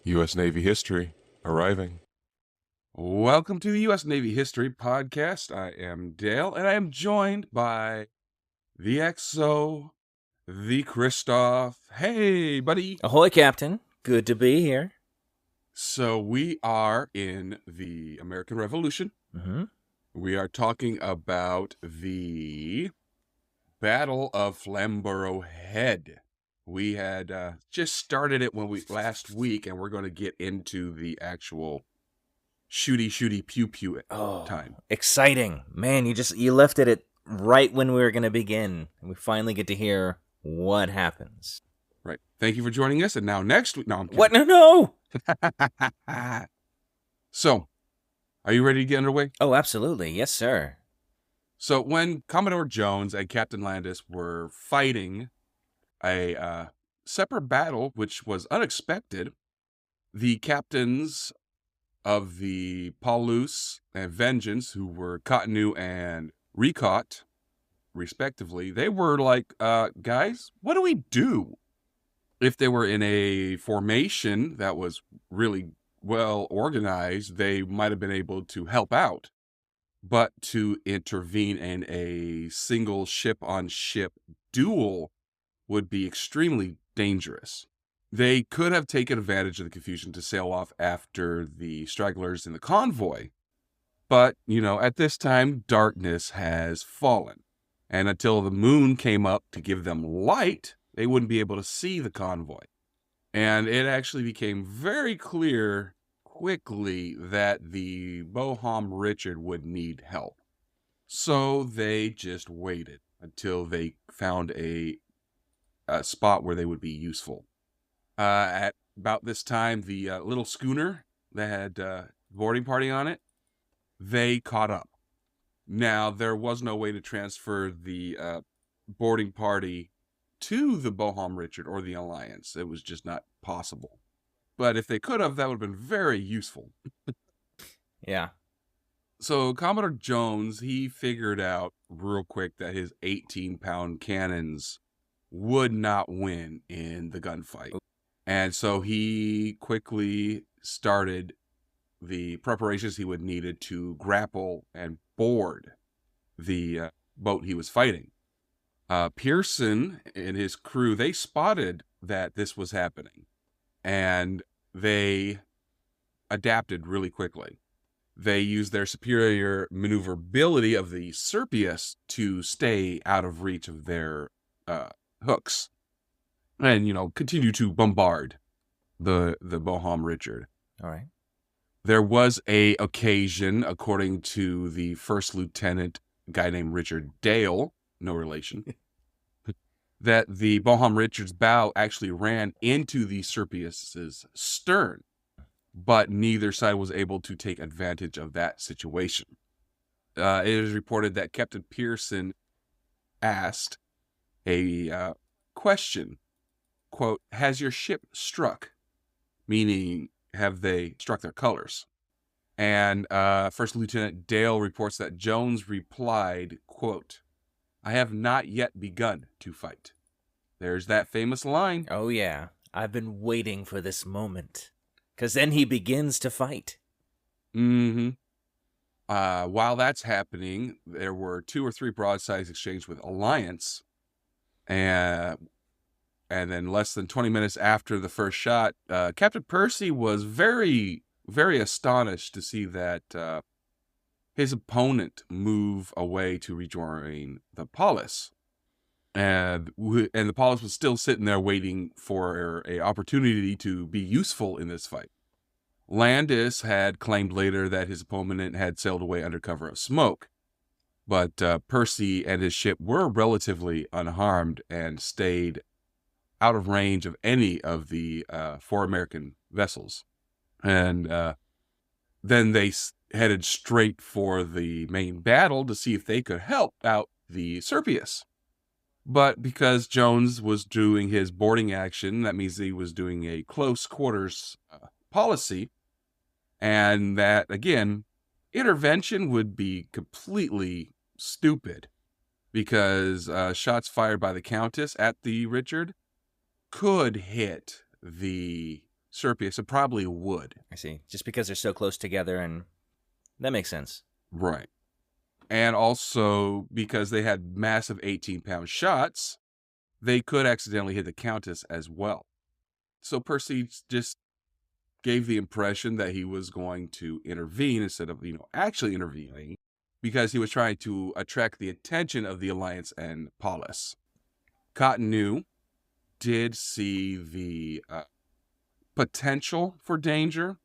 U.S. Navy history arriving. Welcome to the U.S. Navy History Podcast. I am Dale, and I am joined by the XO, the Christoph. Hey, buddy. Ahoy, Captain. Good to be here. So we are in the American Revolution. Mm-hmm. We are talking about the Battle of Flamborough Head. We had just started it last week, and we're going to get into the actual shooty pew pew time. Exciting. Man, you left it at right when we were going to begin, and we finally get to hear what happens. Right. Thank you for joining us. And now next week, no, I'm kidding. What? No. So, are you ready to get underway? Oh, absolutely. Yes, sir. So when Commodore Jones and Captain Landis were fighting a separate battle, which was unexpected, the captains of the Paulus and Vengeance, who were Cotonou and Recot, respectively, they were like, guys, what do we do? If they were in a formation that was really well organized, they might have been able to help out. But to intervene in a single ship-on-ship duel would be extremely dangerous. They could have taken advantage of the confusion to sail off after the stragglers in the convoy. But, at this time, darkness has fallen. And until the moon came up to give them light, they wouldn't be able to see the convoy. And it actually became very clear quickly that the Bohom Richard would need help. So they just waited until they found a spot where they would be useful. At about this time, the little schooner that had boarding party on it, they caught up. Now, there was no way to transfer the boarding party to the Bohom Richard or the Alliance. It was just not possible. But if they could have, that would have been very useful. Yeah. So Commodore Jones, he figured out real quick that his 18-pound cannons would not win in the gunfight. And so he quickly started the preparations he would needed to grapple and board the boat he was fighting. Pearson and his crew, they spotted that this was happening, and they adapted really quickly. They used their superior maneuverability of the Serpius to stay out of reach of their hooks and, continue to bombard the Bohom Richard. All right. There was a occasion, according to the first lieutenant, a guy named Richard Dale, no relation, that the Bohom Richard's bow actually ran into the Serpius's stern, but neither side was able to take advantage of that situation. It is reported that Captain Pearson asked a question, quote, "Has your ship struck?" Meaning, have they struck their colors? And First Lieutenant Dale reports that Jones replied, quote, "I have not yet begun to fight." There's that famous line. Oh, yeah. I've been waiting for this moment. Because then he begins to fight. Mm-hmm. While that's happening, there were 2 or 3 broadsides exchanged with Alliance. And then less than 20 minutes after the first shot, Captain Percy was very, very astonished to see that his opponent move away to rejoin the Paulus. And the Paulus was still sitting there waiting for a opportunity to be useful in this fight. Landis had claimed later that his opponent had sailed away under cover of smoke. But Percy and his ship were relatively unharmed and stayed out of range of any of the 4 American vessels. And then they headed straight for the main battle to see if they could help out the Serpius. But because Jones was doing his boarding action, that means he was doing a close quarters policy. And that, again, Intervention would be completely stupid because shots fired by the Countess at the Richard could hit the Serpius. It probably would. I see. Just because they're so close together, and that makes sense. Right. And also because they had massive 18-pound shots, they could accidentally hit the Countess as well. So Percy just gave the impression that he was going to intervene instead of, actually intervening, because he was trying to attract the attention of the Alliance and Paulus. Cottonneau did see the potential for danger,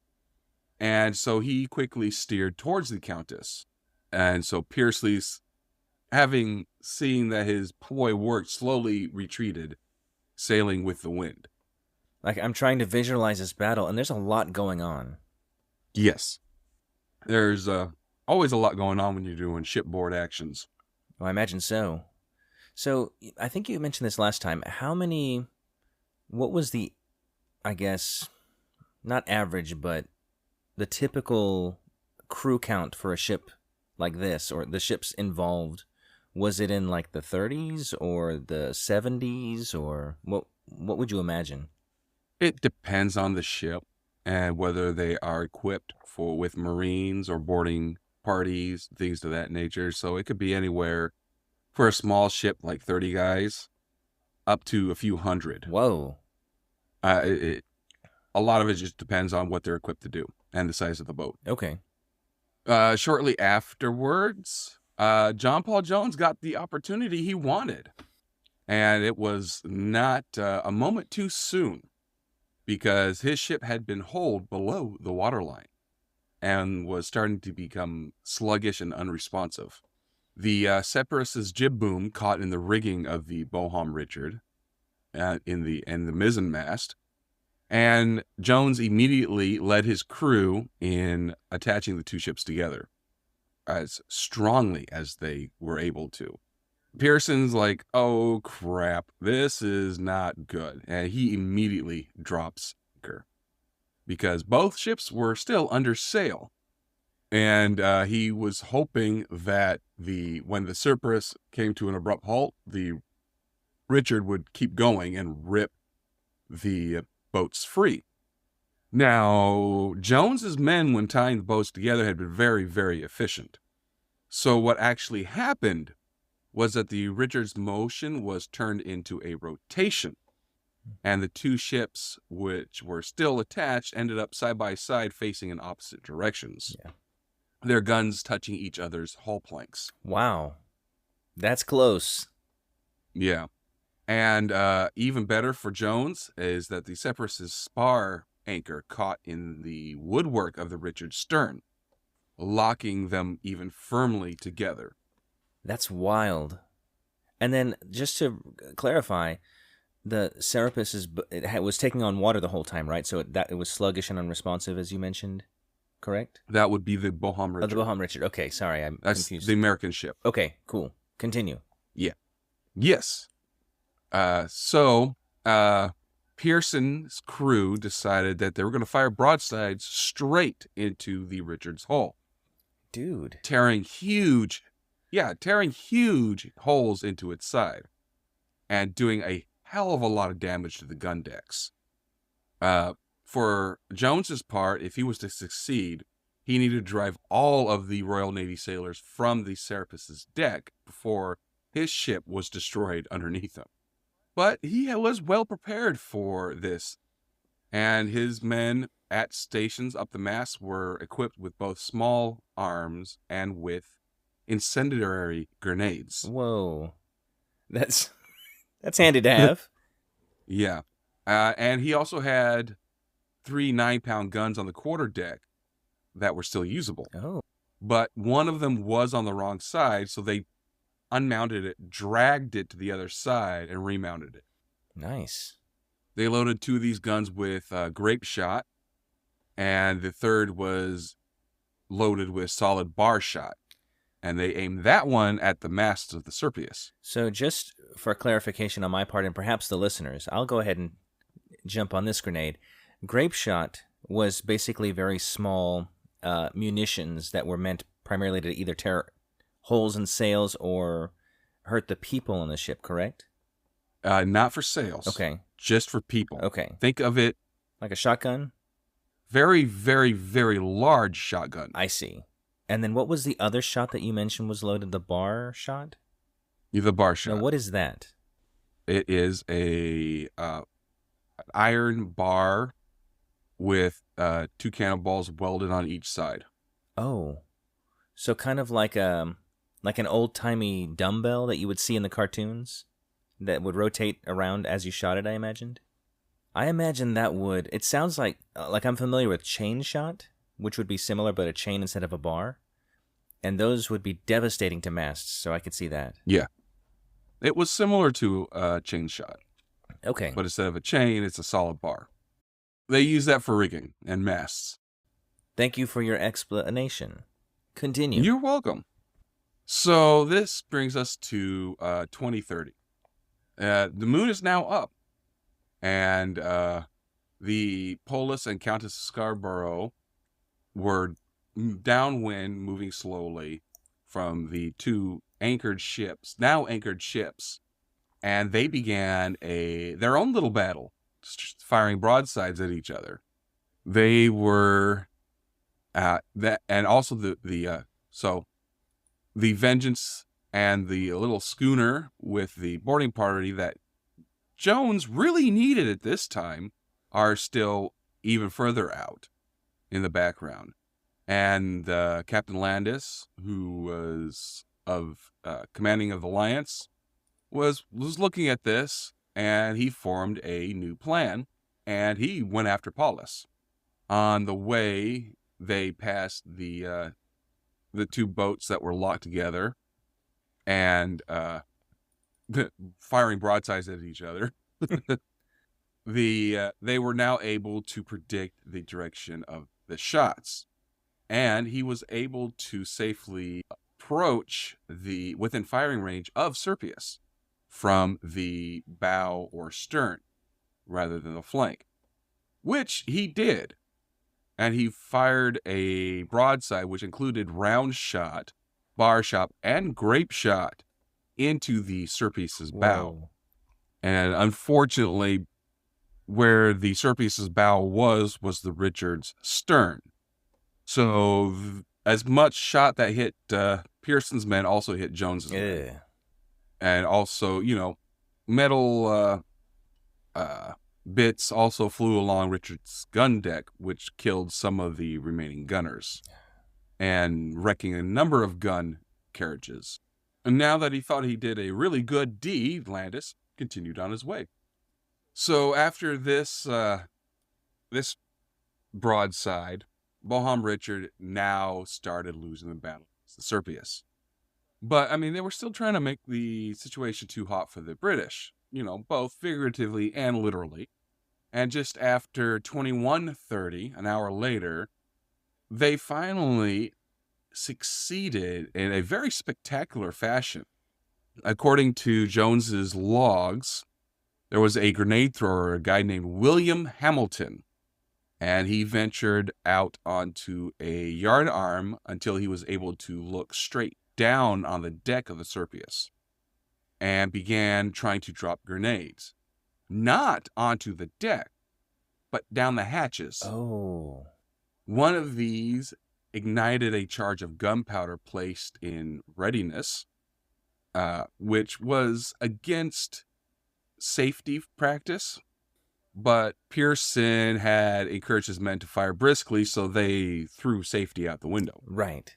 and so he quickly steered towards the Countess. And so Piersley's, having seen that his ploy worked, slowly retreated, sailing with the wind. Like, I'm trying to visualize this battle, and there's a lot going on. Yes. There's always a lot going on when you're doing shipboard actions. Well, I imagine so. So, I think you mentioned this last time. What was the, I guess, not average, but the typical crew count for a ship like this, or the ships involved? Was it in like the 30s or the 70s, or what would you imagine? It depends on the ship and whether they are equipped with Marines or boarding parties, things of that nature. So it could be anywhere for a small ship like 30 guys up to a few hundred. Whoa. A lot of it just depends on what they're equipped to do and the size of the boat. Okay. Shortly afterwards, John Paul Jones got the opportunity he wanted. And it was not a moment too soon, because his ship had been holed below the waterline and was starting to become sluggish and unresponsive. The Separatist's jib boom caught in the rigging of the Bohom Richard in the mizzen mast, and Jones immediately led his crew in attaching the two ships together as strongly as they were able to. Pearson's like, oh crap, this is not good. And he immediately drops anchor because both ships were still under sail. And he was hoping that when the Cerberus came to an abrupt halt, the Richard would keep going and rip the boats free. Now, Jones's men, when tying the boats together, had been very, very efficient. So what actually happened was that the Richard's motion was turned into a rotation, and the two ships, which were still attached, ended up side by side facing in opposite directions. Yeah. Their guns touching each other's hull planks. Wow. That's close. Yeah. And even better for Jones is that the Separatist's spar anchor caught in the woodwork of the Richard's stern, locking them even firmly together. That's wild. And then, just to clarify, the Serapis was taking on water the whole time, right? So it was sluggish and unresponsive, as you mentioned, correct? That would be the Bohom Richard. Oh, the Bohom Richard. Okay, sorry, I'm confused. The American ship. Okay, cool. Continue. Yeah. Yes. So Pearson's crew decided that they were going to fire broadsides straight into the Richard's hull. Dude. Tearing huge holes into its side and doing a hell of a lot of damage to the gun decks. For Jones's part, if he was to succeed, he needed to drive all of the Royal Navy sailors from the Serapis's deck before his ship was destroyed underneath him. But he was well prepared for this, and his men at stations up the mast were equipped with both small arms and with incendiary grenades. Whoa. That's handy to have. Yeah. And he also had 3 9-pound guns on the quarterdeck that were still usable. Oh. But one of them was on the wrong side, so they unmounted it, dragged it to the other side, and remounted it. Nice. They loaded 2 of these guns with grape shot, and the third was loaded with solid bar shot. And they aimed that one at the masts of the Serpius. So just for clarification on my part, and perhaps the listeners, I'll go ahead and jump on this grenade. Grape shot was basically very small munitions that were meant primarily to either tear holes in sails or hurt the people on the ship, correct? Not for sales, Okay. just for people. Okay. Think of it Like a shotgun? very, very, very large shotgun. I see. And then what was the other shot that you mentioned was loaded? The bar shot? The bar Now, shot. what is that? It is a iron bar with 2 cannonballs welded on each side. Oh. So kind of like an old-timey dumbbell that you would see in the cartoons that would rotate around as you shot it, I imagined? I imagine that would... It sounds like I'm familiar with chain shot, which would be similar, but a chain instead of a bar. And those would be devastating to masts, so I could see that. Yeah. It was similar to a chain shot. Okay. But instead of a chain, it's a solid bar. They use that for rigging and masts. Thank you for your explanation. Continue. You're welcome. So this brings us to 2030. The moon is now up. And the Polis and Countess of Scarborough were downwind, moving slowly from the 2 now anchored ships. And they began their own little battle, firing broadsides at each other. They were and also the Vengeance and the little schooner with the boarding party that Jones really needed at this time are still even further out in the background. And Captain Landis, who was commanding of the Alliance, was looking at this, and he formed a new plan, and he went after Paulus. On the way, they passed the 2 boats that were locked together, and firing broadsides at each other. They were now able to predict the direction of the shots, and he was able to safely approach within firing range of Serpius from the bow or stern rather than the flank, which he did. And he fired a broadside which included round shot, bar shot, and grape shot into the Serpius's bow. Whoa. And unfortunately, where the Serpius's bow was the Richard's stern. So as much shot that hit Pearson's men also hit Jones's men. And also, metal bits also flew along Richard's gun deck, which killed some of the remaining gunners and wrecking a number of gun carriages. And now that he thought he did a really good deed, Landis continued on his way. So after this broadside, Bohum Richard now started losing the battle against the Serpius. But, they were still trying to make the situation too hot for the British, both figuratively and literally. And just after 21:30, an hour later, they finally succeeded in a very spectacular fashion. According to Jones's logs, there was a grenade thrower, a guy named William Hamilton, and he ventured out onto a yard arm until he was able to look straight down on the deck of the Serpius and began trying to drop grenades, not onto the deck, but down the hatches. Oh. One of these ignited a charge of gunpowder placed in readiness, which was against safety practice, but Pearson had encouraged his men to fire briskly, so they threw safety out the window. Right.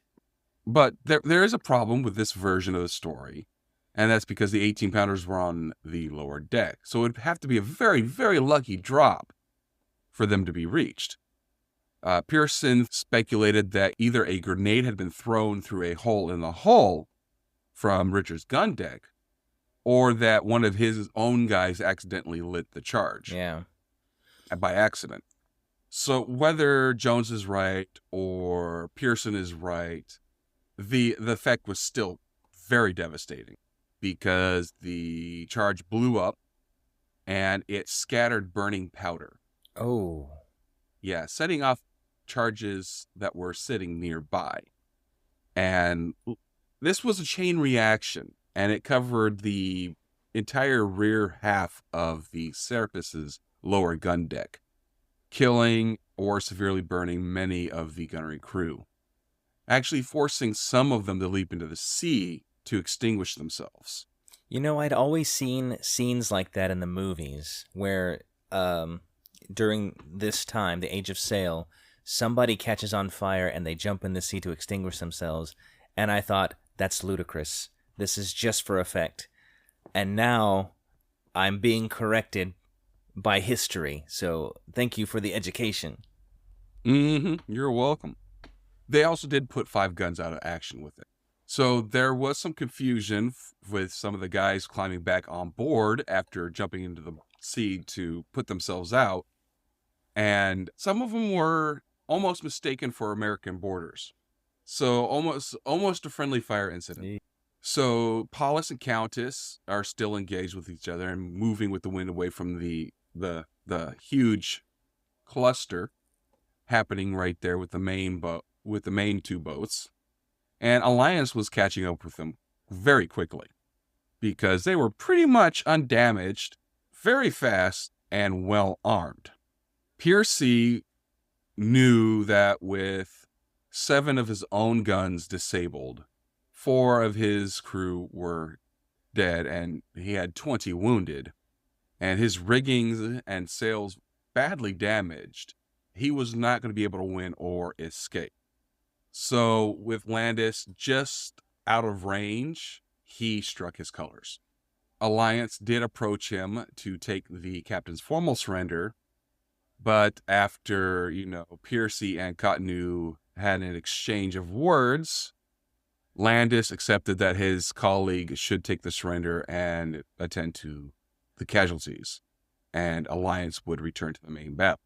But there is a problem with this version of the story, and that's because the 18-pounders were on the lower deck. So it would have to be a very, very lucky drop for them to be reached. Pearson speculated that either a grenade had been thrown through a hole in the hull from Richard's gun deck, or that one of his own guys accidentally lit the charge. Yeah. By accident. So whether Jones is right or Pearson is right, the effect was still very devastating because the charge blew up and it scattered burning powder. Oh. Yeah, setting off charges that were sitting nearby. And this was a chain reaction, and it covered the entire rear half of the Serapis's lower gun deck, killing or severely burning many of the gunnery crew, actually forcing some of them to leap into the sea to extinguish themselves. I'd always seen scenes like that in the movies where during this time, the Age of Sail, somebody catches on fire and they jump in the sea to extinguish themselves. And I thought, that's ludicrous. This is just for effect. And now I'm being corrected by history. So thank you for the education. You're welcome. They also did put 5 guns out of action with it. So there was some confusion with some of the guys climbing back on board after jumping into the sea to put themselves out. And some of them were almost mistaken for American boarders. So almost a friendly fire incident. So Paulus and Countess are still engaged with each other and moving with the wind away from the huge cluster happening right there with the main 2 boats. And Alliance was catching up with them very quickly because they were pretty much undamaged, very fast, and well armed. Piercy knew that with 7 of his own guns disabled, 4 of his crew were dead, and he had 20 wounded, and his riggings and sails badly damaged, he was not going to be able to win or escape. So with Landis just out of range, he struck his colors. Alliance did approach him to take the captain's formal surrender, but after, Piercy and Cotonou had an exchange of words, Landis accepted that his colleague should take the surrender and attend to the casualties, and Alliance would return to the main battle.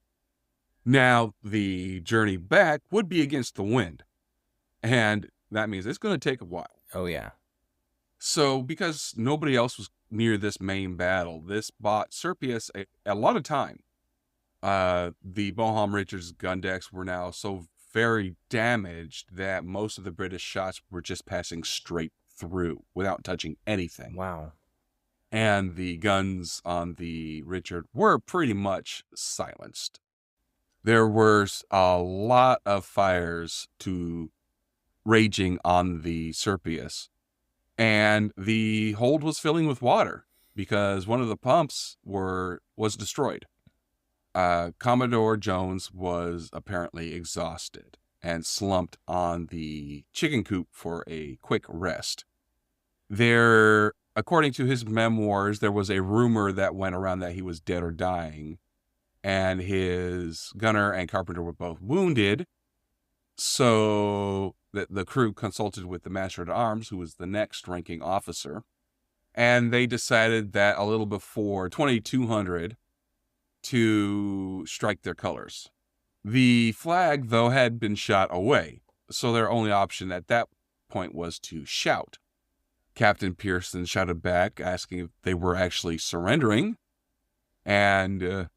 Now, the journey back would be against the wind, and that means it's going to take a while. Oh, yeah. So, because nobody else was near this main battle, this bought Serpius a lot of time. The Bohom Richards gun decks were now so very damaged that most of the British shots were just passing straight through without touching anything. Wow. And the guns on the Richard were pretty much silenced. There were a lot of fires raging on the Serpius, and the hold was filling with water because one of the pumps was destroyed. Commodore Jones was apparently exhausted and slumped on the chicken coop for a quick rest. According to his memoirs, there was a rumor that went around that he was dead or dying, and his gunner and carpenter were both wounded. So the crew consulted with the Master-at-Arms, who was the next ranking officer, and they decided that a little before 2200 to strike their colors. The flag, though, had been shot away, so their only option at that point was to shout. Captain Pearson shouted back, asking if they were actually surrendering, and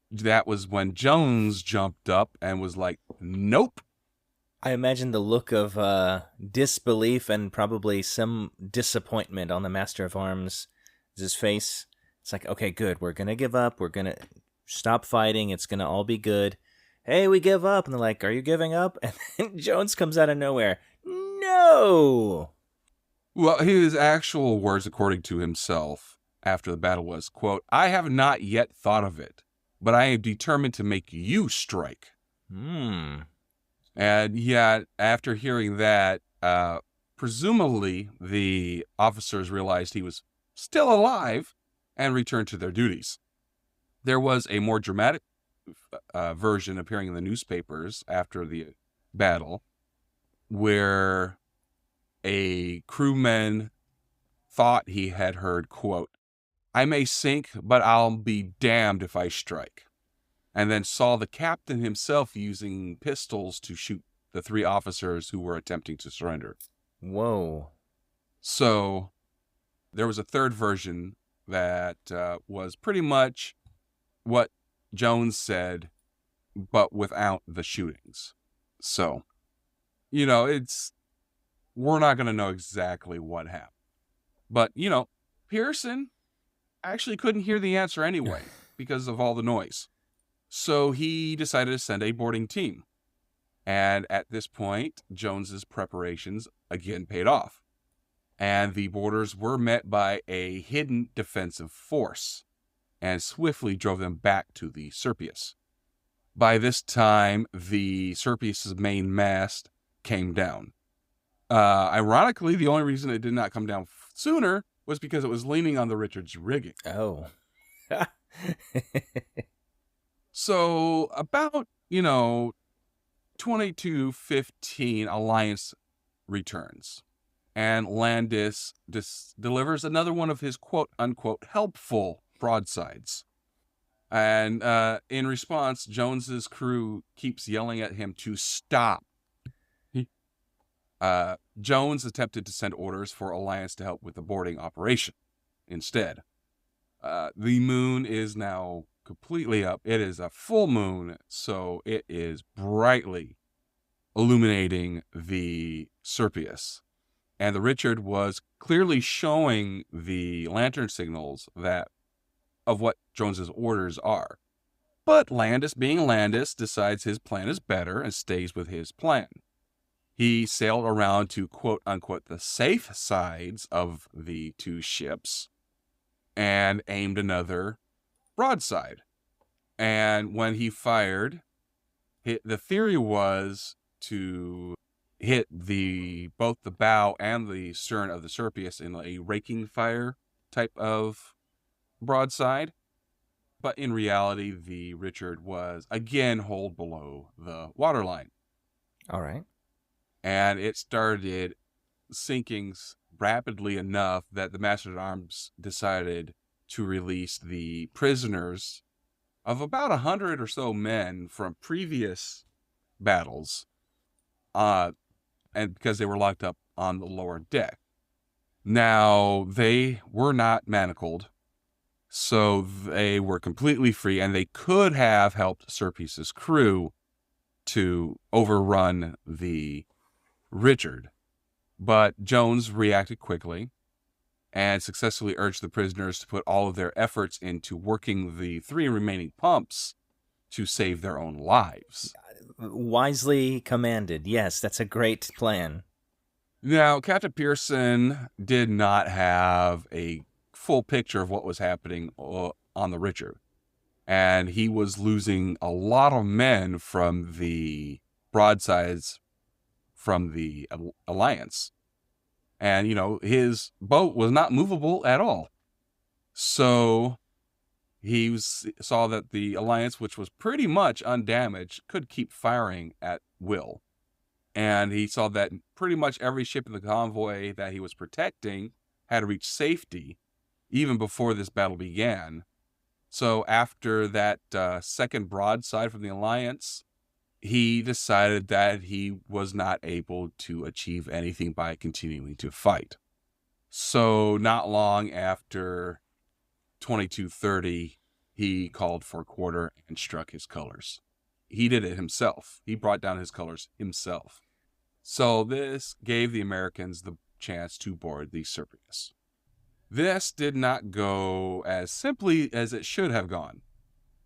that was when Jones jumped up and was like, nope. I imagine the look of disbelief and probably some disappointment on the Master-at-Arms' face. It's like, okay, good. We're going to give up. We're going to stop fighting. It's going to all be good. Hey, we give up. And they're like, are you giving up? And then Jones comes out of nowhere. No! Well, his actual words, according to himself, after the battle was, quote, I have not yet thought of it, but I am determined to make you strike. And yet, after hearing that, presumably the officers realized he was still alive and returned to their duties. There was a more dramatic version appearing in the newspapers after the battle where a crewman thought he had heard, quote, I may sink, but I'll be damned if I strike. And then saw the captain himself using pistols to shoot the 3 officers who were attempting to surrender. Whoa. So there was a third version that was pretty much what Jones said but without the shootings. So, we're not going to know exactly what happened. But, Pearson actually couldn't hear the answer anyway because of all the noise. So he decided to send a boarding team. And at this point, Jones's preparations again paid off. And the boarders were met by a hidden defensive force and swiftly drove them back to the Serpius. By this time, the Serpius's main mast came down. Ironically, the only reason it did not come down sooner was because it was leaning on the Richard's rigging. Oh. So about, 2215, Alliance returns. And Landis delivers another one of his quote-unquote helpful broadsides. And in response, Jones's crew keeps yelling at him to stop. Jones attempted to send orders for Alliance to help with the boarding operation instead. The moon is now completely up. It is a full moon, so it is brightly illuminating the Serpius. And the Richard was clearly showing the lantern signals of what Jones's orders are. But Landis, being Landis, decides his plan is better and stays with his plan. He sailed around to quote-unquote the safe sides of the two ships and aimed another broadside. And when he fired, the theory was to hit both the bow and the stern of the Serpius in a raking fire type of broadside. But in reality, the Richard was again holed below the waterline. All right. And it started sinking rapidly enough that the Master-at-Arms decided to release the prisoners of about 100 or so men from previous battles, and because they were locked up on the lower deck. Now, they were not manacled, so they were completely free, and they could have helped Serpius's crew to overrun the Richard. But Jones reacted quickly and successfully urged the prisoners to put all of their efforts into working the 3 remaining pumps to save their own lives. Wisely commanded. Yes, that's a great plan. Now, Captain Pearson did not have a full picture of what was happening on the Richard. And he was losing a lot of men from the broadsides from the Alliance. And, his boat was not movable at all. So he saw that the Alliance, which was pretty much undamaged, could keep firing at will. And he saw that pretty much every ship in the convoy that he was protecting had reached safety even before this battle began. So after that second broadside from the Alliance, he decided that he was not able to achieve anything by continuing to fight. So not long after 2230, he called for quarter and struck his colors. He did it himself. He brought down his colors himself. So this gave the Americans the chance to board the Serpius. This did not go as simply as it should have gone.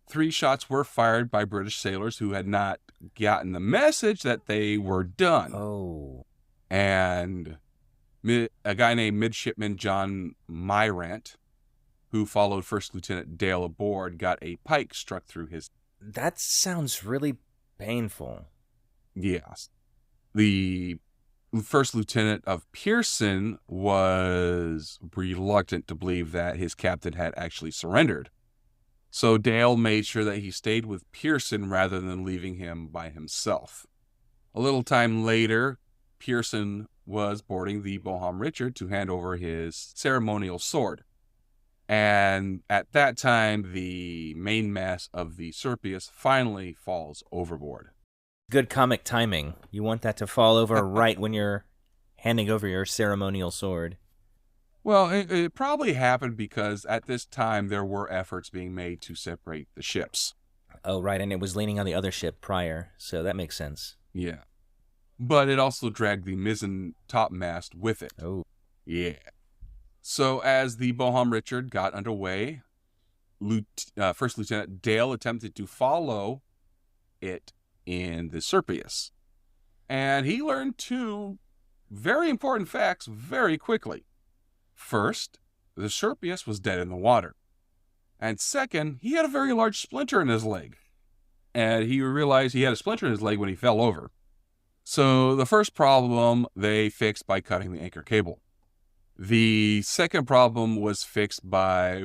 3 shots were fired by British sailors who had not gotten the message that they were done. Oh. And a guy named Midshipman John Myrant, who followed First Lieutenant Dale aboard, got a pike struck through his... That sounds really painful. Yes. The first lieutenant of Pearson was reluctant to believe that his captain had actually surrendered. So Dale made sure that he stayed with Pearson rather than leaving him by himself. A little time later, Pearson was boarding the Bohum Richard to hand over his ceremonial sword. And at that time, the mainmast of the Serpius finally falls overboard. Good comic timing. You want that to fall over right when you're handing over your ceremonial sword. Well, it probably happened because at this time there were efforts being made to separate the ships. Oh, right, and it was leaning on the other ship prior, so that makes sense. Yeah. But it also dragged the mizzen topmast with it. Oh. Yeah. So as the Bohum Richard got underway, First Lieutenant Dale attempted to follow it in the Serpius. And he learned two very important facts very quickly. First, the Serpius was dead in the water. And second, he had a very large splinter in his leg. And he realized he had a splinter in his leg when he fell over. So the first problem they fixed by cutting the anchor cable. The second problem was fixed by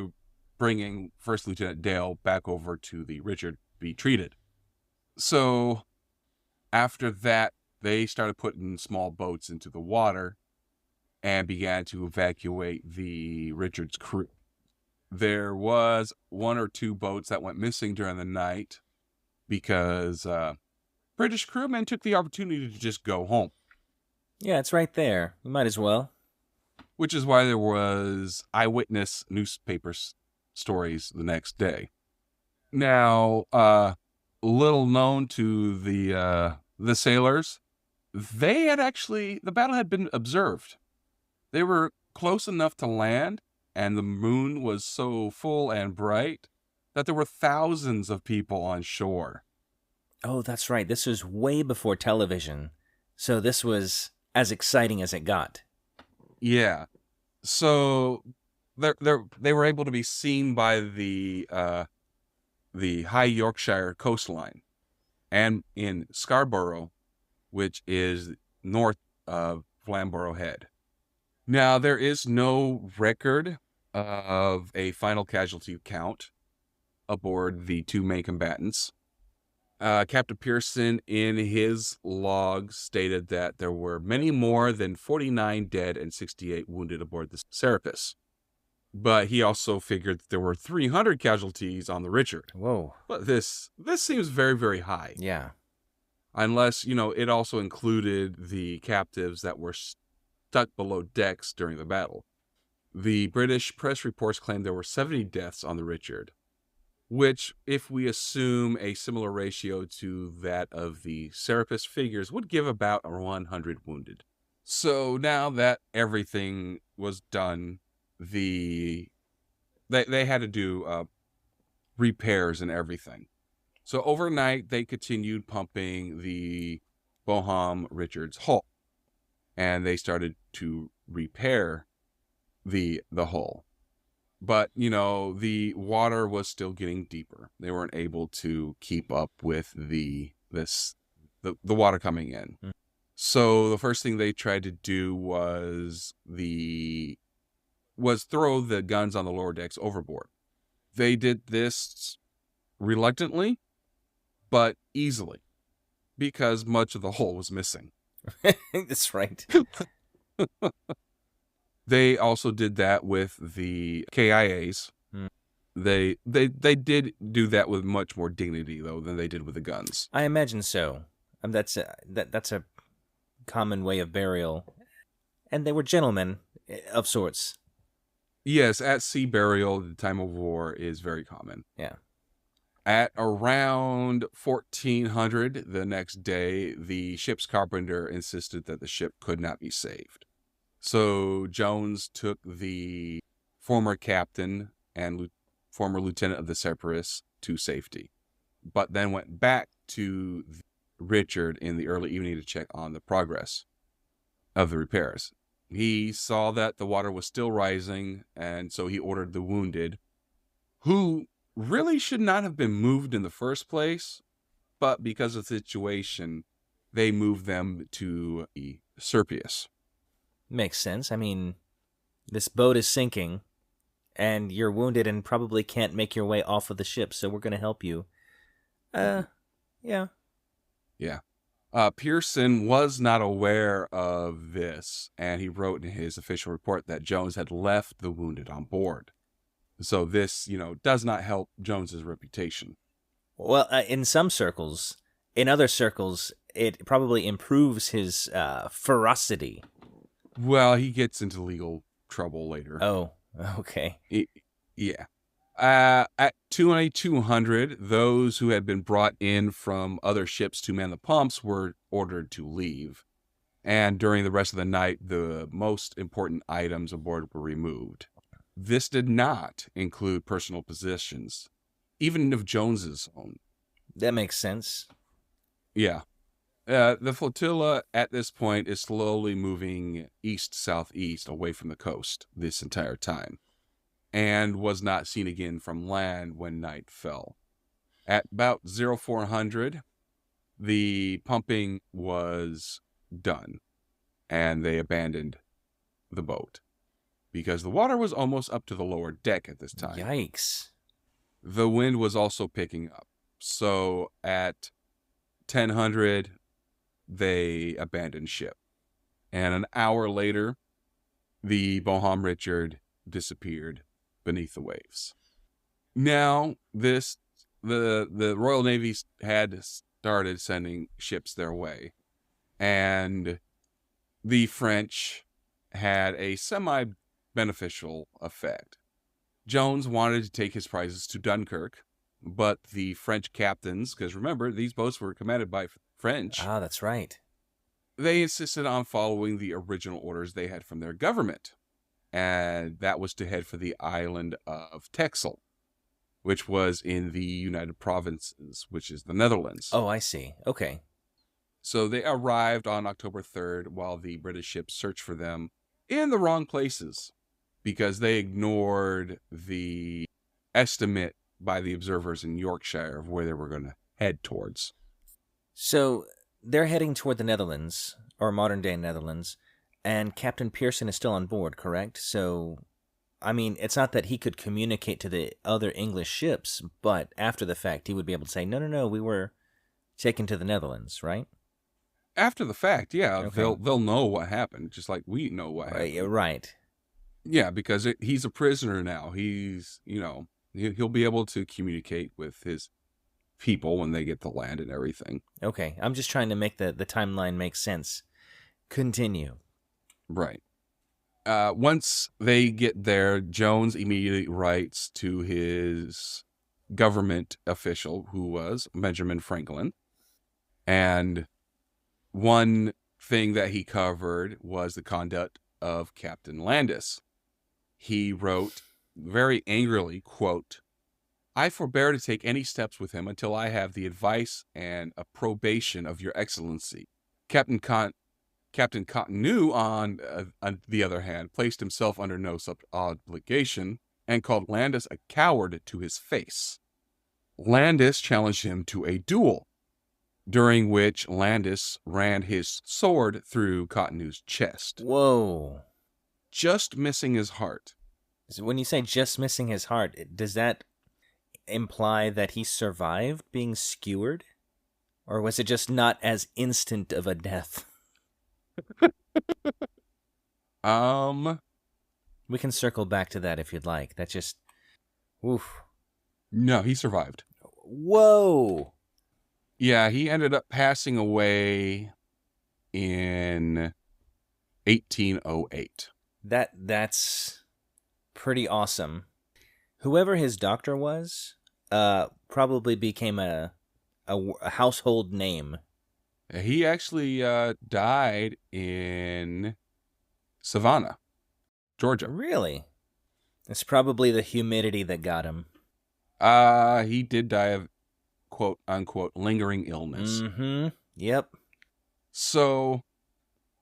bringing First Lieutenant Dale back over to the Richard to be treated. So after that, they started putting small boats into the water and began to evacuate the Richard's crew. There was one or two boats that went missing during the night because British crewmen took the opportunity to just go home. Yeah, it's right there. You might as well. Which is why there was eyewitness newspaper stories the next day. Now, little known to the sailors, the battle had been observed. They were close enough to land, and the moon was so full and bright that there were thousands of people on shore. Oh, that's right. This was way before television, so this was as exciting as it got. Yeah. So they were able to be seen by the High Yorkshire coastline and in Scarborough, which is north of Flamborough Head. Now, there is no record of a final casualty count aboard the two main combatants. Captain Pearson, in his log, stated that there were many more than 49 dead and 68 wounded aboard the Serapis. But he also figured that there were 300 casualties on the Richard. Whoa. But this seems very, very high. Yeah. Unless, it also included the captives that were stuck below decks during the battle. The British press reports claimed there were 70 deaths on the Richard, which, if we assume a similar ratio to that of the Serapis figures, would give about 100 wounded. So now that everything was done, they had to do repairs and everything. So overnight, they continued pumping the Bohum Richard's hull, and they started to repair the hull. But, the water was still getting deeper. They weren't able to keep up with the water coming in. Mm. So the first thing they tried to do was throw the guns on the lower decks overboard. They did this reluctantly, but easily, because much of the hull was missing. That's right. They also did that with the KIAs. Hmm. They did do that with much more dignity, though, than they did with the guns. I imagine so. That's a common way of burial, and they were gentlemen of sorts. Yes, at sea burial at the time of war is very common. Yeah. At around 1400 the next day, the ship's carpenter insisted that the ship could not be saved. So Jones took the former captain and former lieutenant of the Serapis to safety, but then went back to Richard in the early evening to check on the progress of the repairs. He saw that the water was still rising, and so he ordered the wounded, who really should not have been moved in the first place, but because of the situation, they moved them to the Serpius. Makes sense. I mean, this boat is sinking, and you're wounded and probably can't make your way off of the ship, so we're going to help you. Yeah. Yeah. Pearson was not aware of this, and he wrote in his official report that Jones had left the wounded on board. So this, does not help Jones's reputation. Well, in some circles. In other circles, it probably improves his ferocity. Well, he gets into legal trouble later. Oh, okay. Yeah. At 2200, those who had been brought in from other ships to man the pumps were ordered to leave. And during the rest of the night, the most important items aboard were removed. This did not include personal possessions, even of Jones's own. That makes sense. Yeah. The flotilla at this point is slowly moving east-southeast away from the coast this entire time, and was not seen again from land when night fell. At about 0400, the pumping was done, and they abandoned the boat because the water was almost up to the lower deck at this time. Yikes. The wind was also picking up. So at 1000, they abandoned ship. And an hour later, the Bohom Richard disappeared beneath the waves. Now, the Royal Navy had started sending ships their way. And the French had a semi-beneficial effect. Jones wanted to take his prizes to Dunkirk, but the French captains, because remember, these boats were commanded by French. Ah, that's right. They insisted on following the original orders they had from their government, and that was to head for the island of Texel, which was in the United Provinces, which is the Netherlands. Oh, I see. Okay. So they arrived on October 3rd while the British ships searched for them in the wrong places because they ignored the estimate by the observers in Yorkshire of where they were going to head towards. So they're heading toward the Netherlands, or modern-day Netherlands, and Captain Pearson is still on board, correct? So, I mean, it's not that he could communicate to the other English ships, but after the fact, he would be able to say, no, we were taken to the Netherlands, right? After the fact, yeah, Okay. they'll know what happened, just like we know what happened. Right. Yeah, because he's a prisoner now. He's, he'll be able to communicate with his people when they get to land and everything. Okay, I'm just trying to make the timeline make sense. Continue. Right. Once they get there, Jones immediately writes to his government official, who was Benjamin Franklin. And one thing that he covered was the conduct of Captain Landis. He wrote very angrily, quote, "I forbear to take any steps with him until I have the advice and approbation of your excellency." Captain Cottonu, on the other hand, placed himself under no such obligation and called Landis a coward to his face. Landis challenged him to a duel, during which Landis ran his sword through Cottonu's chest, Whoa. just missing his heart. So when you say just missing his heart, does that imply that he survived being skewered? Or was it just not as instant of a death? We can circle back to that if you'd like. That just... Oof. No, he survived. Whoa! Yeah, he ended up passing away in 1808. That's pretty awesome. Whoever his doctor was, probably became a household name. He actually died in Savannah, Georgia. Really? It's probably the humidity that got him. He did die of quote unquote lingering illness. Mm-hmm. Yep. So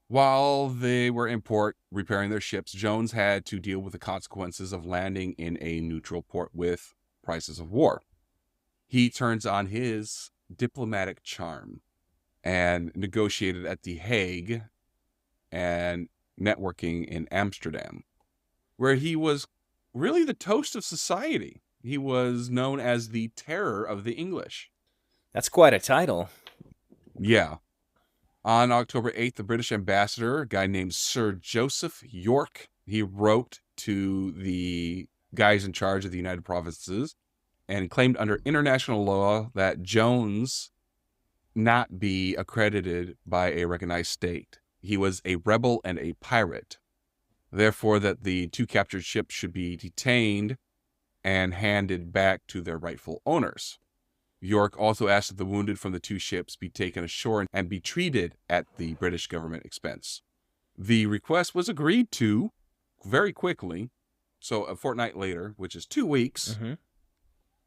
while they were in port repairing their ships, Jones had to deal with the consequences of landing in a neutral port with prices of war. He turns on his diplomatic charm and negotiated at The Hague and networking in Amsterdam, where he was really the toast of society. He was known as the terror of the English. That's quite a title. Yeah. On October 8th, the British ambassador, a guy named Sir Joseph Yorke, he wrote to the guys in charge of the United Provinces and claimed under international law that Jones not be accredited by a recognized state. He was a rebel and a pirate. Therefore, that the two captured ships should be detained and handed back to their rightful owners. York also asked that the wounded from the two ships be taken ashore and be treated at the British government expense. The request was agreed to very quickly. So a fortnight later, which is 2 weeks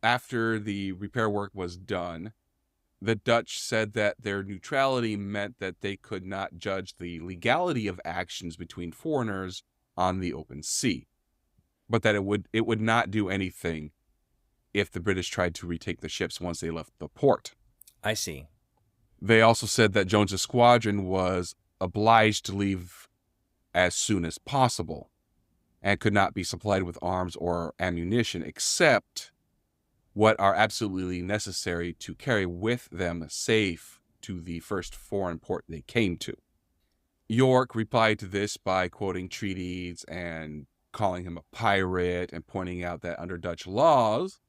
after the repair work was done, the Dutch said that their neutrality meant that they could not judge the legality of actions between foreigners on the open sea, but that it would not do anything if the British tried to retake the ships once they left the port. I see. They also said that Jones's squadron was obliged to leave as soon as possible and could not be supplied with arms or ammunition except what are absolutely necessary to carry with them safe to the first foreign port they came to. York replied to this by quoting treaties and calling him a pirate and pointing out that under Dutch laws,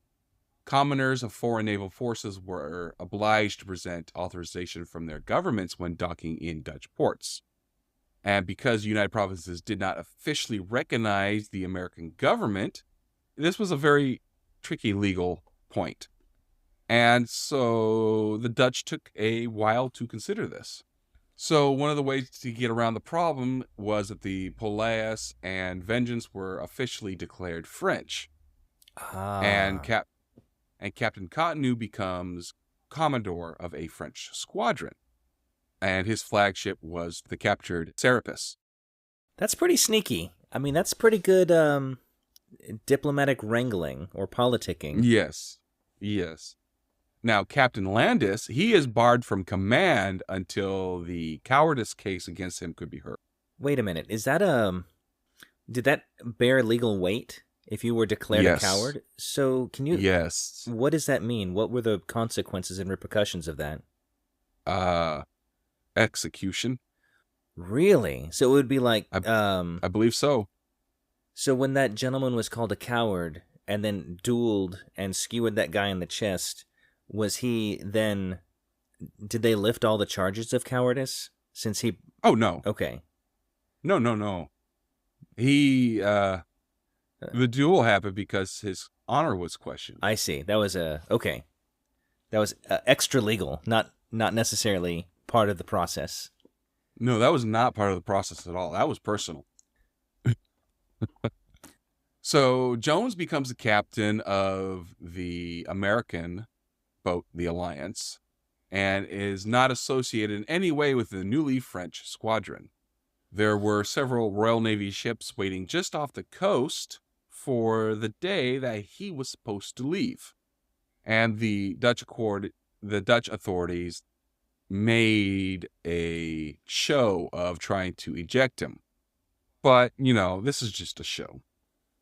commoners of foreign naval forces were obliged to present authorization from their governments when docking in Dutch ports. And because the United Provinces did not officially recognize the American government, this was a very tricky legal point. And so the Dutch took a while to consider this. So one of the ways to get around the problem was that the Polaris and Vengeance were officially declared French. And Captain Cotonou becomes Commodore of a French squadron. And his flagship was the captured Serapis. That's pretty sneaky. I mean, that's pretty good diplomatic wrangling or politicking. Yes. Now, Captain Landis, he is barred from command until the cowardice case against him could be heard. Wait a minute. Is that did that bear legal weight if you were declared a coward? So can you... Yes. What does that mean? What were the consequences and repercussions of that? Execution. Really? So it would be like... I believe so. So when that gentleman was called a coward and then dueled and skewered that guy in the chest, was he then... Did they lift all the charges of cowardice since he... Oh, no. Okay. No. He... the duel happened because his honor was questioned. I see. That was okay. That was extra legal, not necessarily part of the process. No, that was not part of the process at all. That was personal. So Jones becomes the captain of the American boat, the Alliance, and is not associated in any way with the newly French squadron. There were several Royal Navy ships waiting just off the coast for the day that he was supposed to leave. And the Dutch authorities made a show of trying to eject him. But, this is just a show.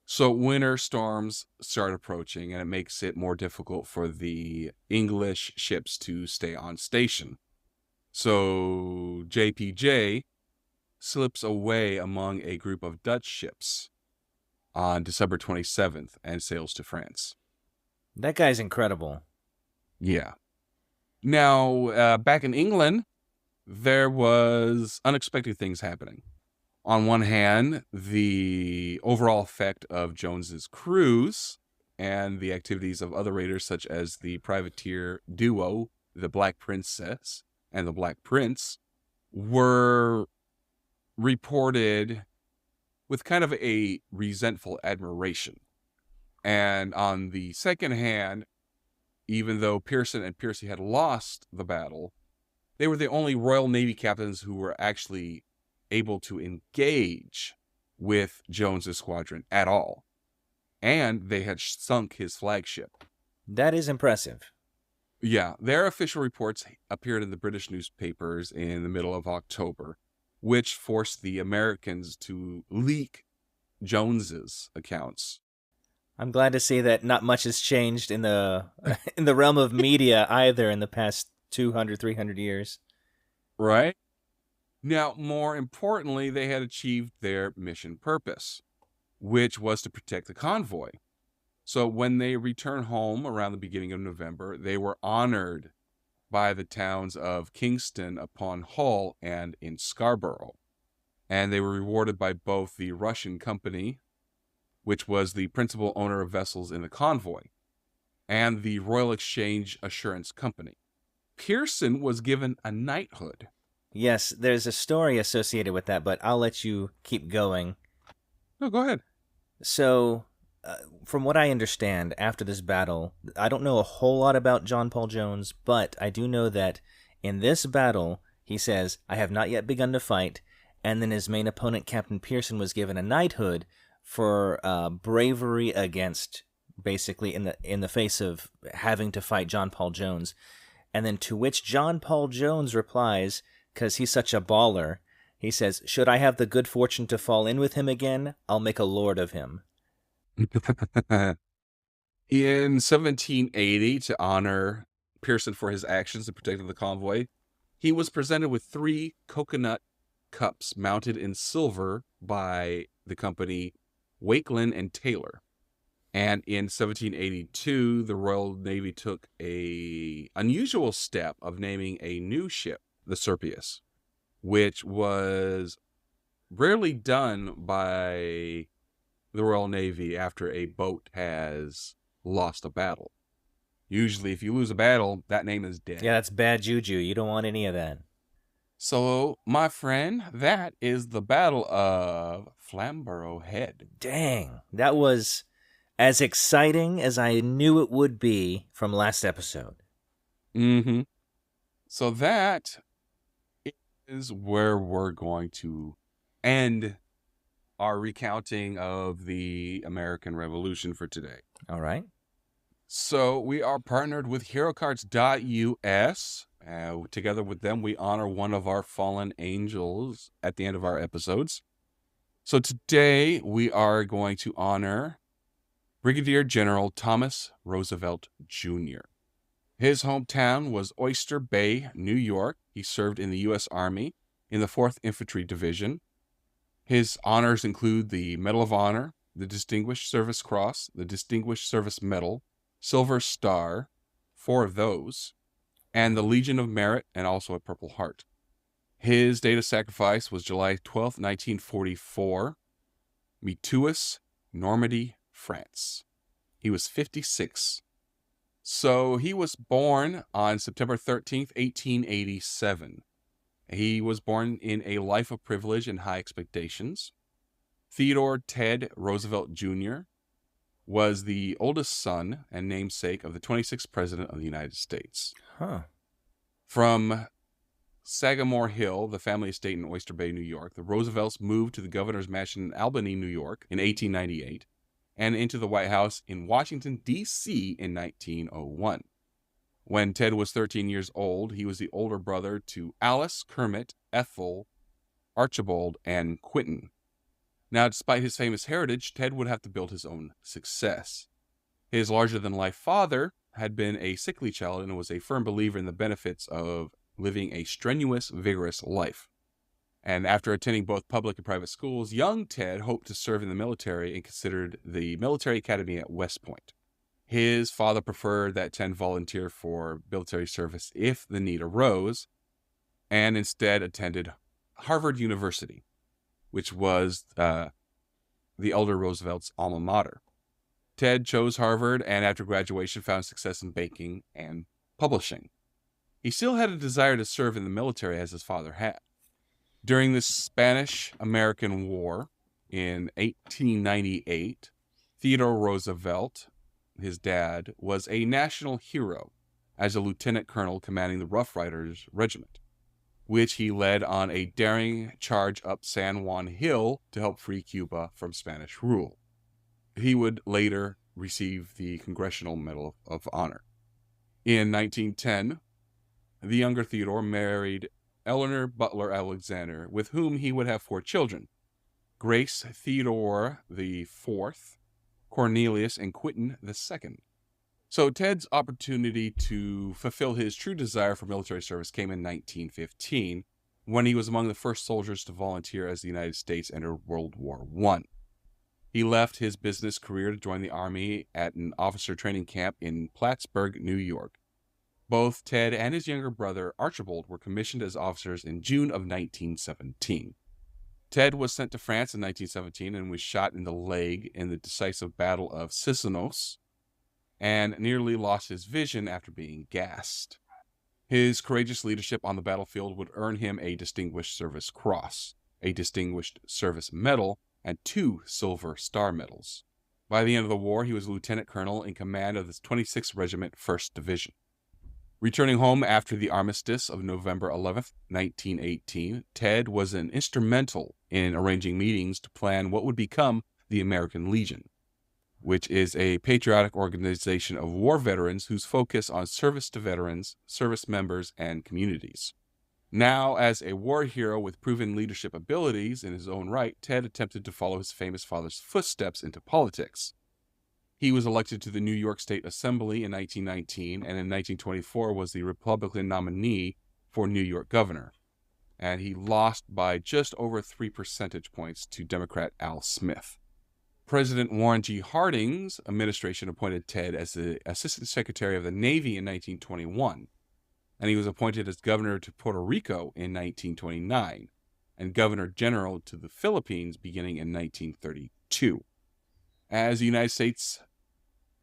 So winter storms start approaching, and it makes it more difficult for the English ships to stay on station. So JPJ slips away among a group of Dutch ships on December 27th and sails to France. That guy's incredible. Yeah. Now, back in England, there was unexpected things happening. On one hand, the overall effect of Jones's cruise and the activities of other raiders such as the privateer duo, the Black Princess and the Black Prince, were reported with kind of a resentful admiration. And on the second hand, even though Pearson and Piercy had lost the battle, they were the only Royal Navy captains who were actually able to engage with Jones's squadron at all. And they had sunk his flagship. That is impressive. Yeah, their official reports appeared in the British newspapers in the middle of October, which forced the Americans to leak Jones's accounts. I'm glad to see that not much has changed in the realm of media either in the past 200, 300 years. Right? Now, more importantly, they had achieved their mission purpose, which was to protect the convoy. So when they returned home around the beginning of November, they were honored by the towns of Kingston upon Hull and in Scarborough. And they were rewarded by both the Russian company, which was the principal owner of vessels in the convoy, and the Royal Exchange Assurance Company. Pearson was given a knighthood. Yes, there's a story associated with that, but I'll let you keep going. No, go ahead. So, from what I understand, after this battle, I don't know a whole lot about John Paul Jones, but I do know that in this battle, he says, "I have not yet begun to fight," and then his main opponent, Captain Pearson, was given a knighthood for bravery against, basically, in the face of having to fight John Paul Jones. And then to which John Paul Jones replies, because he's such a baller, he says, "Should I have the good fortune to fall in with him again, I'll make a lord of him." In 1780, to honor Pearson for his actions in protecting the convoy, he was presented with 3 coconut cups mounted in silver by the company Wakelin and Taylor. And in 1782, the Royal Navy took a unusual step of naming a new ship, the Serpius, which was rarely done by the Royal Navy after a boat has lost a battle. Usually, if you lose a battle, that name is dead. Yeah, that's bad juju. You don't want any of that. So, my friend, that is the Battle of Flamborough Head. Dang, that was as exciting as I knew it would be from last episode. Mm-hmm. So that is where we're going to end our recounting of the American Revolution for today. All right. So we are partnered with HeroCards.us. Together with them, we honor one of our fallen angels at the end of our episodes. So today we are going to honor Brigadier General Thomas Roosevelt Jr. His hometown was Oyster Bay, New York. He served in the U.S. Army in the 4th Infantry Division. His honors include the Medal of Honor, the Distinguished Service Cross, the Distinguished Service Medal, Silver Star, 4 of those, and the Legion of Merit, and also a Purple Heart. His date of sacrifice was July 12th, 1944, Methuen, Normandy, France. He was 56. So he was born on September 13th, 1887. He was born in a life of privilege and high expectations. Theodore Ted Roosevelt Jr. was the oldest son and namesake of the 26th President of the United States. Huh. From Sagamore Hill, the family estate in Oyster Bay, New York, the Roosevelts moved to the governor's mansion in Albany, New York in 1898, and into the White House in Washington, D.C. in 1901. When Ted was 13 years old, he was the older brother to Alice, Kermit, Ethel, Archibald, and Quentin. Now, despite his famous heritage, Ted would have to build his own success. His larger-than-life father had been a sickly child and was a firm believer in the benefits of living a strenuous, vigorous life. And after attending both public and private schools, young Ted hoped to serve in the military and considered the military academy at West Point. His father preferred that Ted volunteer for military service if the need arose, and instead attended Harvard University, which was the elder Roosevelt's alma mater. Ted chose Harvard, and after graduation found success in banking and publishing. He still had a desire to serve in the military as his father had. During the Spanish-American War in 1898, Theodore Roosevelt, his dad, was a national hero as a lieutenant colonel commanding the Rough Riders Regiment, which he led on a daring charge up San Juan Hill to help free Cuba from Spanish rule. He would later receive the Congressional Medal of Honor. In 1910, the younger Theodore married Eleanor Butler Alexander, with whom he would have 4 children: Grace Theodore IV, Cornelius, and Quentin II. So Ted's opportunity to fulfill his true desire for military service came in 1915, when he was among the first soldiers to volunteer as the United States entered World War I. He left his business career to join the Army at an officer training camp in Plattsburgh, New York. Both Ted and his younger brother, Archibald, were commissioned as officers in June of 1917. Ted was sent to France in 1917 and was shot in the leg in the decisive Battle of Cisneros and nearly lost his vision after being gassed. His courageous leadership on the battlefield would earn him a Distinguished Service Cross, a Distinguished Service Medal, and 2 Silver Star Medals. By the end of the war, he was lieutenant colonel in command of the 26th Regiment, 1st Division. Returning home after the armistice of November 11th, 1918, Ted was instrumental in arranging meetings to plan what would become the American Legion, which is a patriotic organization of war veterans whose focus on service to veterans, service members, and communities. Now, as a war hero with proven leadership abilities in his own right, Ted attempted to follow his famous father's footsteps into politics. He was elected to the New York State Assembly in 1919, and in 1924 was the Republican nominee for New York governor. And he lost by just over 3 percentage points to Democrat Al Smith. President Warren G. Harding's administration appointed Ted as the Assistant Secretary of the Navy in 1921, and he was appointed as governor to Puerto Rico in 1929, and Governor General to the Philippines beginning in 1932. As the United States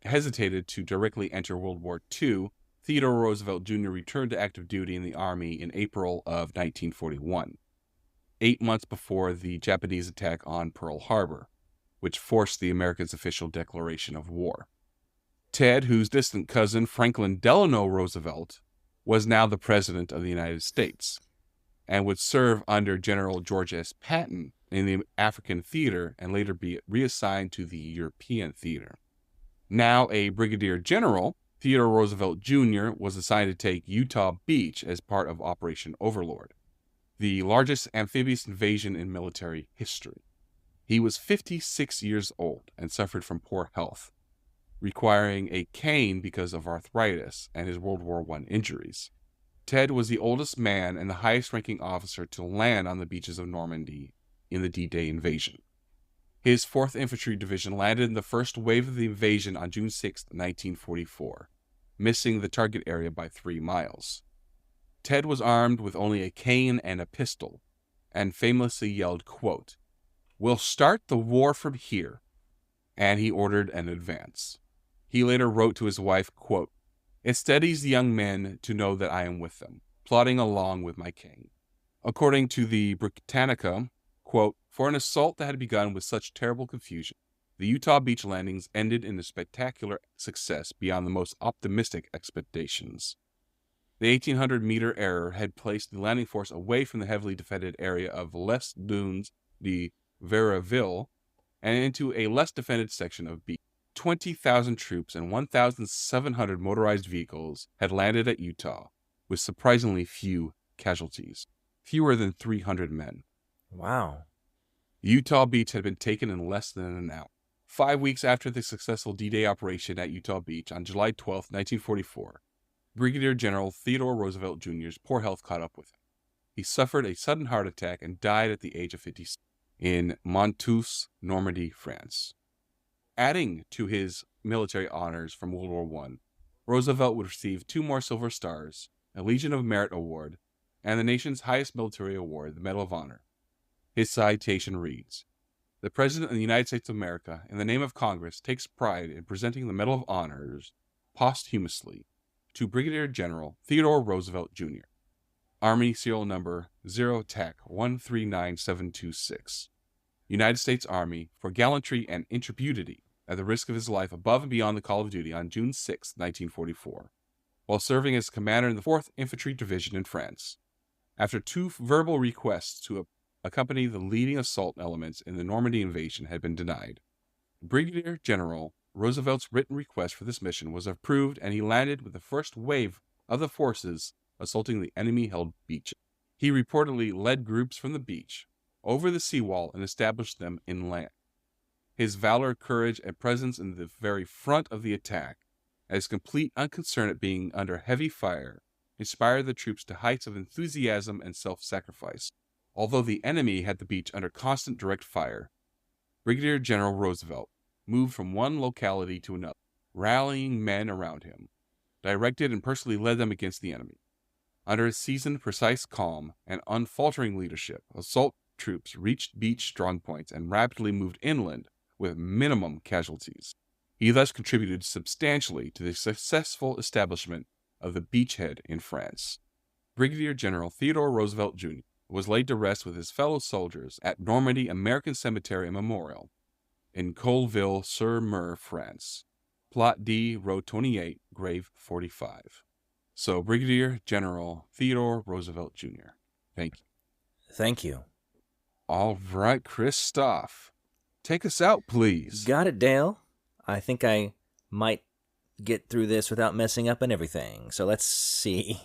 hesitated to directly enter World War II, Theodore Roosevelt Jr. returned to active duty in the Army in April of 1941, 8 months before the Japanese attack on Pearl Harbor, which forced the Americans' official declaration of war. Ted, whose distant cousin Franklin Delano Roosevelt, was now the President of the United States and would serve under General George S. Patton in the African theater and later be reassigned to the European theater. Now a brigadier general, Theodore Roosevelt Jr. was assigned to take Utah Beach as part of Operation Overlord, the largest amphibious invasion in military history. He was 56 years old and suffered from poor health, requiring a cane because of arthritis and his World War I injuries. Ted was the oldest man and the highest-ranking officer to land on the beaches of Normandy in the D-Day invasion. His 4th Infantry Division landed in the first wave of the invasion on June 6, 1944, missing the target area by 3 miles. Ted was armed with only a cane and a pistol, and famously yelled, quote, "We'll start the war from here," and he ordered an advance. He later wrote to his wife, quote, "It steadies the young men to know that I am with them, plodding along with my cane." According to the Britannica, quote, "For an assault that had begun with such terrible confusion, the Utah Beach landings ended in a spectacular success beyond the most optimistic expectations. The 1,800-meter error had placed the landing force away from the heavily defended area of Les Dunes de Verraville and into a less defended section of beach. 20,000 troops and 1,700 motorized vehicles had landed at Utah, with surprisingly few casualties, fewer than 300 men. Wow. Utah Beach had been taken in less than an hour. 5 weeks after the successful D-Day operation at Utah Beach on July 12, 1944, Brigadier General Theodore Roosevelt Jr.'s poor health caught up with him. He suffered a sudden heart attack and died at the age of 56 in Montreuil, Normandy, France. Adding to his military honors from World War I, Roosevelt would receive 2 more Silver Stars, a Legion of Merit Award, and the nation's highest military award, the Medal of Honor. His citation reads, "The President of the United States of America, in the name of Congress, takes pride in presenting the Medal of Honors posthumously to Brigadier General Theodore Roosevelt Jr., Army Serial Number 0TAC 139726, United States Army, for gallantry and intrepidity at the risk of his life above and beyond the call of duty on June 6, 1944, while serving as commander in the 4th Infantry Division in France. After 2 verbal requests to accompany the leading assault elements in the Normandy invasion had been denied, Brigadier General Roosevelt's written request for this mission was approved, and he landed with the first wave of the forces assaulting the enemy-held beach. He reportedly led groups from the beach over the seawall and established them inland. His valor, courage, and presence in the very front of the attack, and his complete unconcern at being under heavy fire, inspired the troops to heights of enthusiasm and self-sacrifice. Although the enemy had the beach under constant direct fire, Brigadier General Roosevelt moved from one locality to another, rallying men around him, directed and personally led them against the enemy. Under his seasoned, precise calm, and unfaltering leadership, assault troops reached beach strongpoints and rapidly moved inland with minimum casualties. He thus contributed substantially to the successful establishment of the beachhead in France. Brigadier General Theodore Roosevelt Jr. was laid to rest with his fellow soldiers at Normandy American Cemetery and Memorial in Colleville-sur-Mer, France. Plot D, row 28, grave 45. So, Brigadier General Theodore Roosevelt Jr. Thank you. Thank you. All right, Christoph, take us out, please. Got it, Dale. I think I might get through this without messing up and everything. So let's see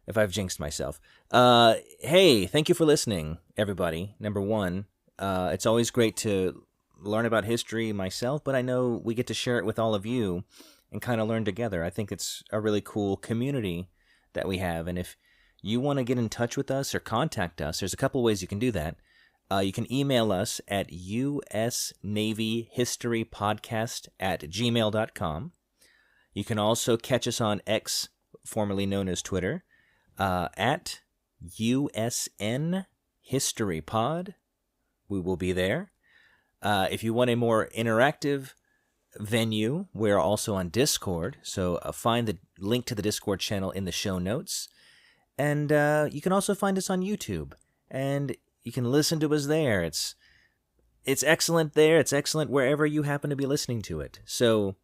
if I've jinxed myself. Hey, thank you for listening, everybody. Number one, it's always great to learn about history myself, but I know we get to share it with all of you and kind of learn together. I think it's a really cool community that we have. And if you want to get in touch with us or contact us, there's a couple ways you can do that. You can email us at usnavyhistorypodcast@gmail.com. You can also catch us on X, formerly known as Twitter, at USN History Pod. We will be there. If you want a more interactive venue, we're also on Discord, so find the link to the Discord channel in the show notes. And you can also find us on YouTube, and you can listen to us there. It's excellent there. It's excellent wherever you happen to be listening to it. So,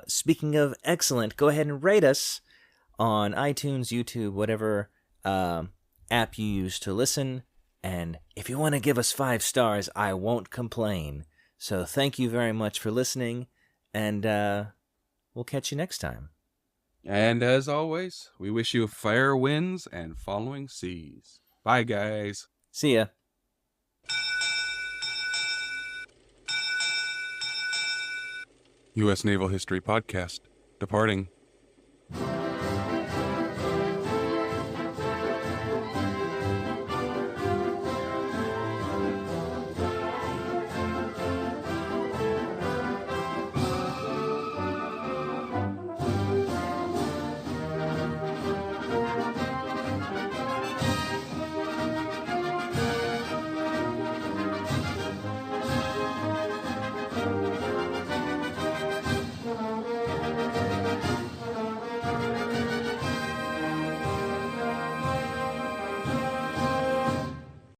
speaking of excellent, go ahead and rate us on iTunes, YouTube, whatever app you use to listen. And if you want to give us 5 stars, I won't complain. So thank you very much for listening, and we'll catch you next time. And as always, we wish you fair winds and following seas. Bye, guys. See ya. U.S. Naval History Podcast. Departing.